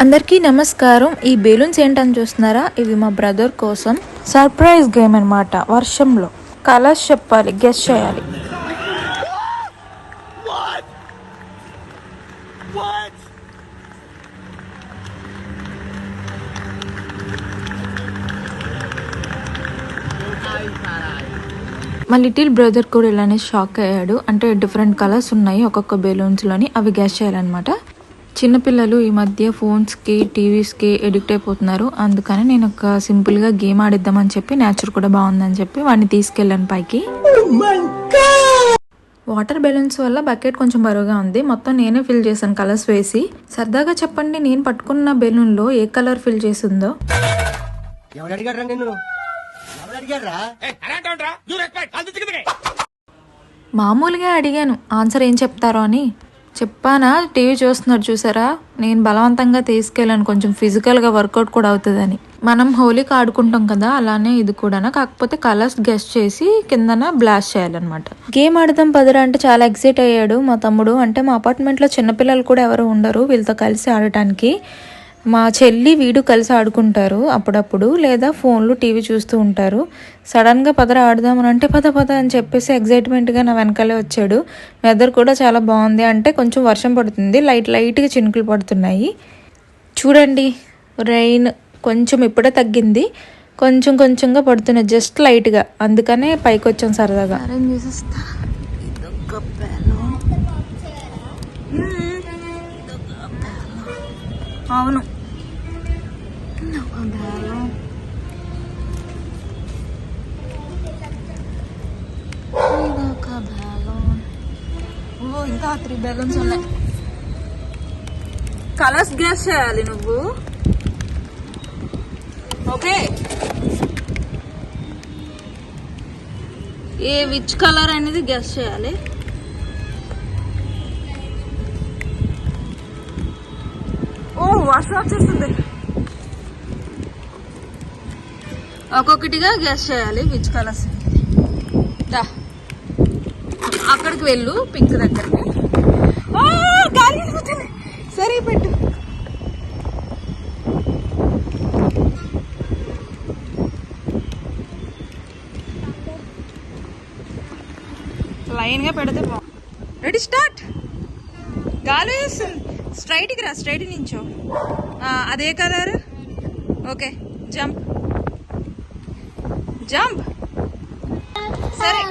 అందరికీ నమస్కారం. ఈ బెలూన్స్ ఏంటని చూస్తున్నారా? ఇవి మా బ్రదర్ కోసం సర్ప్రైజ్ గేమ్ అన్నమాట. వర్షంలో కలర్స్ చెప్పాలి, గెస్ చేయాలి. మా లిటిల్ బ్రదర్ కూడా ఇలానే షాక్ అయ్యాడు. అంటే డిఫరెంట్ కలర్స్ ఉన్నాయి ఒక్కొక్క బెలూన్స్లోని, అవి గెస్ చేయాలన్నమాట. చిన్నపిల్లలు ఈ మధ్య ఫోన్స్కి టీవీస్కి ఎడిక్ట్ అయిపోతున్నారు. అందుకని నేను ఒక సింపుల్గా గేమ్ ఆడిద్దామని చెప్పి, నేచర్ కూడా బాగుందని చెప్పి వాడిని తీసుకెళ్ళాను పైకి. వాటర్ బెలూన్స్ వల్ల బకెట్ కొంచెం బరువుగా ఉంది. మొత్తం నేనే ఫిల్ చేశాను కలర్స్ వేసి. సరదాగా చెప్పండి, నేను పట్టుకున్న బెలూన్లో ఏ కలర్ ఫిల్ చేసిందో. మామూలుగా అడిగాను, ఆన్సర్ ఏం చెప్తారో అని. చెప్పానా? టీవీ చూస్తున్నారు చూసారా, నేను బలవంతంగా తీసుకెళ్ళాను, కొంచెం ఫిజికల్గా వర్కౌట్ కూడా అవుతుందని. మనం హోలీకి ఆడుకుంటాం కదా, అలానే ఇది కూడా. కాకపోతే కలర్స్ గెస్ట్ చేసి కిందన బ్లాస్ట్ చేయాలన్నమాట. గేమ్ ఆడదాం పదరా అంటే చాలా ఎక్సైట్ అయ్యాడు మా తమ్ముడు. అంటే మా అపార్ట్మెంట్లో చిన్నపిల్లలు కూడా ఎవరు ఉండరు వీళ్ళతో కలిసి ఆడటానికి. మా చెల్లి వీడు కలిసి ఆడుకుంటారు అప్పుడప్పుడు, లేదా ఫోన్లు టీవీ చూస్తూ ఉంటారు. సడన్గా పదర ఆడదామని అంటే పద అని చెప్పేసి ఎగ్జైట్మెంట్గా నా వెనకాలే వచ్చాడు. వెదర్ కూడా చాలా బాగుంది. అంటే కొంచెం వర్షం పడుతుంది, లైట్గా చినుకులు పడుతున్నాయి. చూడండి, రెయిన్ కొంచెం ఇప్పుడే తగ్గింది, కొంచెంగా పడుతున్నాయి, జస్ట్ లైట్గా. అందుకనే పైకి వచ్చాం సరదాగా. అవును, ఇంకా 3 బెలూన్స్ ఉన్నాయి. కలర్స్ గెస్ చేయాలి నువ్వు. ఓకే, విచ్ కలర్ అనేది గెస్ చేయాలి. వర్షం వచ్చేస్తుంది. ఒక్కొక్కటిగా గెస్ చేయాలి విచ్ కలర్స్. అక్కడికి వెళ్ళు, పింక్ దగ్గరికి. గాలి సరే పెట్టు. లైన్గా పెడితే బాగుంది. Ready, start. గాలి వేస్తుంది. స్ట్రైట్కి రా, స్ట్రైట్ నించో. అదే కలర్. Okay, jump. సరే,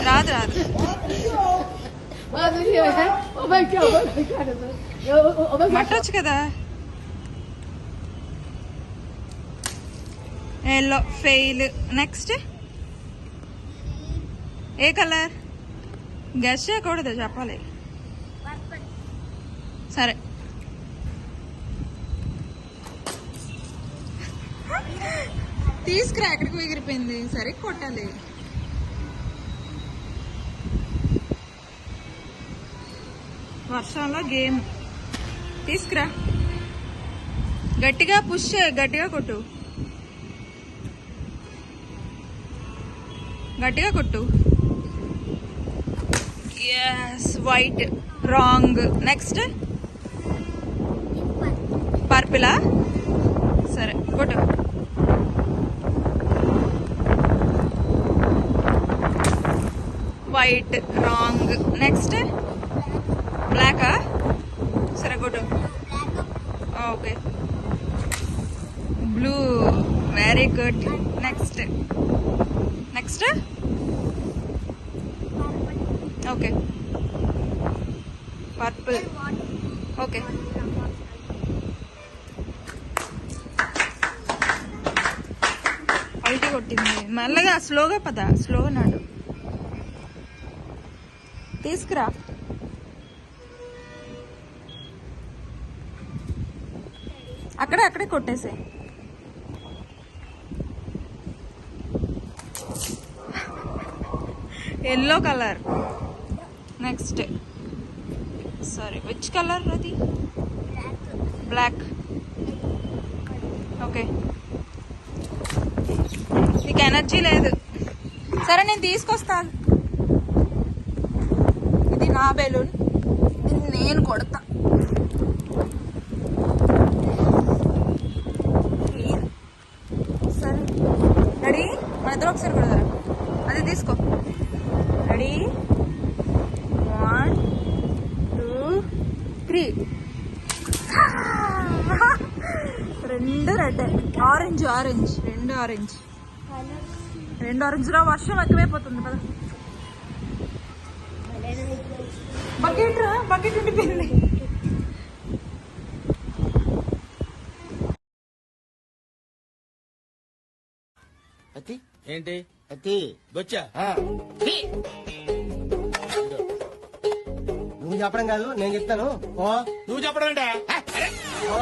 రాదు. మట్టొచ్చు కదా. Yellow, fail. నెక్స్ట్ ఏ కలర్? గెస్ చేయకూడదు, చెప్పాలి. సరే, తీసుకురా. ఎక్కడికి ఎగిరిపోయింది? సరే, కొట్టాలి. వర్షంలో గేమ్. తీసుకురా, గట్టిగా పుష్ చేయి, గట్టిగా కొట్టు, గట్టిగా కొట్టు. Yes, white. రాంగ్. నెక్స్ట్ పర్పులా? సరే, కొట్టు. వైట్. రాంగ్. నెక్స్ట్ బ్లాకా? సరే, కొట్టు. Okay, blue. Very good. Next okay, purple. Okay, పల్టీ కొట్టింది. మెల్లగా, స్లోగా పద, స్లోగా నాడు. తీసుకురా. అక్కడే కొట్టేసే. Yellow colour. Next, sorry, which colour అది? బ్లాక్. ఓకే, నీకు ఎనర్జీ లేదు. సరే, నేను తీసుకొస్తాను. ఇది నా బెలూన్, నేను కొడతా. ఇది రెండు రెడ్, ఆరెంజ్ ఆరెంజ్, రెండు ఆరెంజ్, రెండు ఆరెంజ్ లో వర్షం ఎక్కువైపోతుంది కదా. బకెట్ రా, బకెట్ ఉండిపోయింది. అతి ఏంటి అతి బొచ్చా? నువ్వు చెప్పడం కాదు, నేను చెప్తాను. ఓ నువ్వు చెప్పడం అంటే ఓ